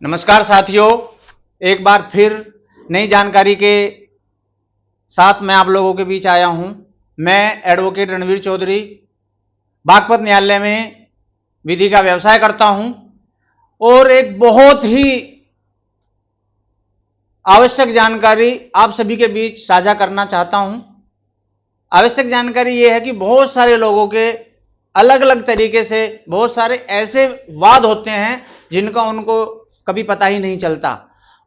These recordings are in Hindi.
नमस्कार साथियों, एक बार फिर नई जानकारी के साथ मैं आप लोगों के बीच आया हूं। मैं एडवोकेट रणवीर चौधरी बागपत न्यायालय में विधि का व्यवसाय करता हूं और एक बहुत ही आवश्यक जानकारी आप सभी के बीच साझा करना चाहता हूं। आवश्यक जानकारी यह है कि बहुत सारे लोगों के अलग अलग तरीके से बहुत सारे ऐसे वाद होते हैं जिनका उनको कभी पता ही नहीं चलता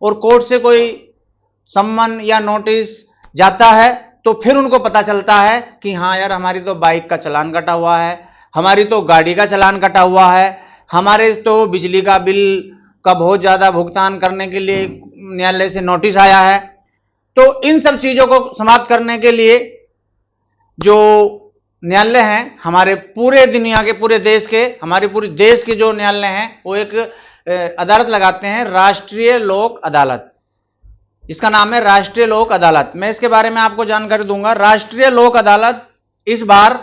और कोर्ट से कोई सम्मन या नोटिस जाता है तो फिर उनको पता चलता है कि हाँ यार, हमारी तो बाइक का चालान कटा हुआ है, हमारी तो गाड़ी का चालान कटा हुआ है, हमारे तो बिजली का बिल का बहुत ज्यादा भुगतान करने के लिए न्यायालय से नोटिस आया है। तो इन सब चीजों को समाप्त करने के लिए जो न्यायालय हैं हमारे पूरे दुनिया के, पूरे देश के, हमारे पूरे देश के जो न्यायालय हैं वो एक अदालत लगाते हैं, राष्ट्रीय लोक अदालत। इसका नाम है राष्ट्रीय लोक अदालत। मैं इसके बारे में आपको जानकारी दूंगा। राष्ट्रीय लोक अदालत इस बार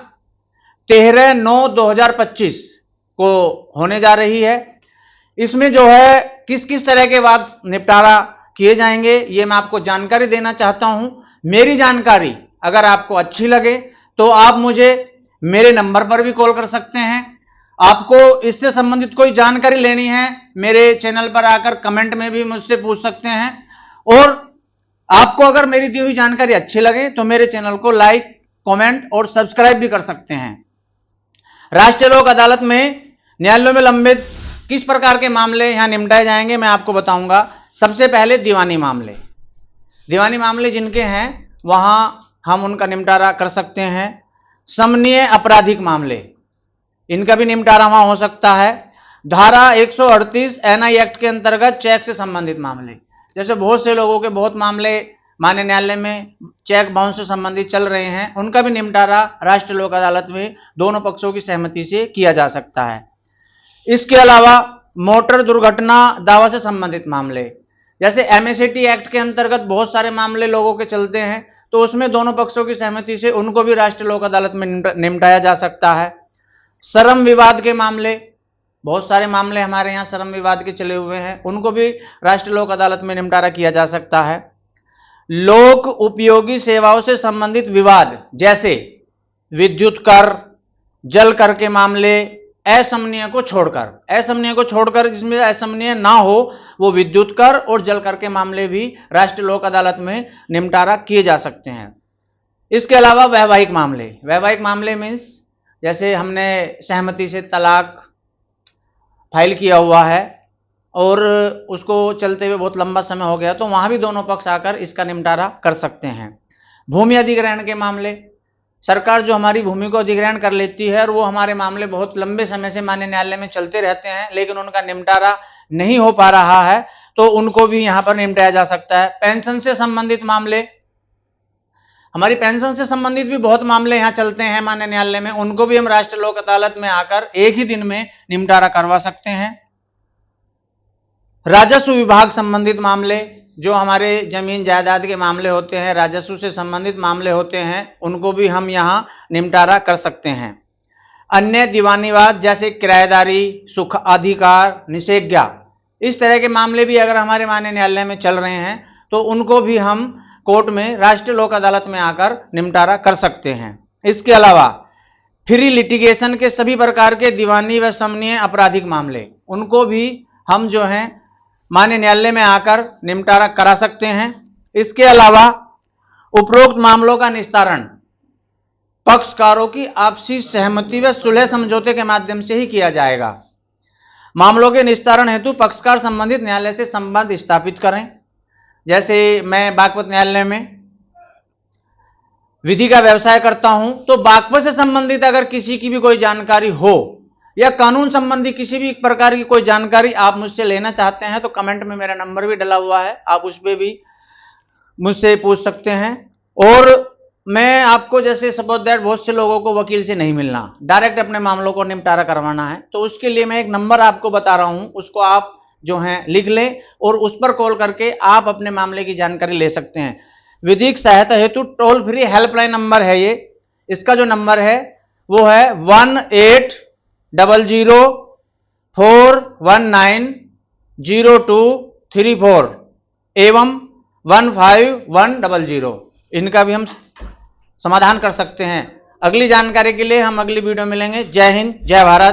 13/9/2025 को होने जा रही है। इसमें जो है किस किस तरह के वाद निपटारा किए जाएंगे ये मैं आपको जानकारी देना चाहता हूं। मेरी जानकारी अगर आपको अच्छी लगे तो आप मुझे मेरे नंबर पर भी कॉल कर सकते हैं। आपको इससे संबंधित कोई जानकारी लेनी है मेरे चैनल पर आकर कमेंट में भी मुझसे पूछ सकते हैं। और आपको अगर मेरी दी हुई जानकारी अच्छी लगे तो मेरे चैनल को लाइक, कमेंट और सब्सक्राइब भी कर सकते हैं। राष्ट्रीय लोक अदालत में न्यायालयों में लंबित किस प्रकार के मामले यहां निपटाए जाएंगे मैं आपको बताऊंगा। सबसे पहले दीवानी मामले। दीवानी मामले जिनके हैं वहां हम उनका निपटारा कर सकते हैं। समन्वय आपराधिक मामले, इनका भी निपटारा वहां हो सकता है। धारा 138 एनआई एक्ट के अंतर्गत चेक से संबंधित मामले, जैसे बहुत से लोगों के बहुत मामले माननीय न्यायालय में चेक बाउंस से संबंधित चल रहे हैं, उनका भी निपटारा राष्ट्रीय लोक अदालत में दोनों पक्षों की सहमति से किया जा सकता है। इसके अलावा मोटर दुर्घटना दावा से संबंधित मामले, जैसे एमएसएटी एक्ट के अंतर्गत बहुत सारे मामले लोगों के चलते हैं, तो उसमें दोनों पक्षों की सहमति से उनको भी राष्ट्रीय लोक अदालत में निपटाया जा सकता है। श्रम विवाद के मामले, बहुत सारे मामले हमारे यहाँ श्रम विवाद के चले हुए हैं, उनको भी राष्ट्रीय लोक अदालत में निपटारा किया जा सकता है। लोक उपयोगी सेवाओं से संबंधित विवाद, जैसे विद्युत कर, जल कर के मामले, असमन्वय को छोड़कर जिसमें असमन्वय ना हो वो विद्युत कर और जल कर के मामले भी राष्ट्रीय लोक अदालत में निपटारा किए जा सकते हैं। इसके अलावा वैवाहिक मामले मीन्स जैसे हमने सहमति से तलाक फाइल किया हुआ है और उसको चलते हुए बहुत लंबा समय हो गया, तो वहां भी दोनों पक्ष आकर इसका निपटारा कर सकते हैं। भूमि अधिग्रहण के मामले, सरकार जो हमारी भूमि को अधिग्रहण कर लेती है और वो हमारे मामले बहुत लंबे समय से माननीय न्यायालय में चलते रहते हैं लेकिन उनका निपटारा नहीं हो पा रहा है, तो उनको भी यहां पर निपटाया जा सकता है। पेंशन से संबंधित मामले, हमारी पेंशन से संबंधित भी बहुत मामले यहां चलते हैं माननीय न्यायालय में, उनको भी हम राष्ट्रीय लोक अदालत में आकर एक ही दिन में निपटारा करवा सकते हैं। राजस्व विभाग संबंधित मामले, जो हमारे जमीन जायदाद के मामले होते हैं, राजस्व से संबंधित मामले होते हैं, उनको भी हम यहां निपटारा कर सकते हैं। अन्य दीवानी वाद जैसे किराएदारी, सुख अधिकार, निषेधाज्ञा, इस तरह के मामले भी अगर हमारे माननीय न्यायालय में चल रहे हैं तो उनको भी हम कोर्ट में राष्ट्रीय लोक अदालत में आकर निपटारा कर सकते हैं। इसके अलावा फ्री लिटिगेशन के सभी प्रकार के दीवानी व समन्वय आपराधिक मामले, उनको भी हम जो हैं माननीय न्यायालय में आकर निपटारा करा सकते हैं। इसके अलावा उपरोक्त मामलों का निस्तारण पक्षकारों की आपसी सहमति व सुलह समझौते के माध्यम से ही किया जाएगा। मामलों के निस्तारण हेतु पक्षकार संबंधित न्यायालय से संबंध स्थापित करें। जैसे मैं बागपत न्यायालय में विधि का व्यवसाय करता हूं, तो बागपत से संबंधित अगर किसी की भी कोई जानकारी हो या कानून संबंधी किसी भी प्रकार की कोई जानकारी आप मुझसे लेना चाहते हैं तो कमेंट में मेरा नंबर भी डला हुआ है, आप उस पर भी मुझसे पूछ सकते हैं। और मैं आपको जैसे सपोज दैट बहुत से लोगों को वकील से नहीं मिलना, डायरेक्ट अपने मामलों को निपटारा करवाना है, तो उसके लिए मैं एक नंबर आपको बता रहा हूं, उसको आप जो है लिख लें और उस पर कॉल करके आप अपने मामले की जानकारी ले सकते हैं। विधिक सहायता हेतु टोल फ्री हेल्पलाइन नंबर है ये। इसका जो नंबर है वो है 1800 419 0234 एवं 155100, इनका भी हम समाधान कर सकते हैं। अगली जानकारी के लिए हम अगली वीडियो मिलेंगे। जय हिंद, जय भारत।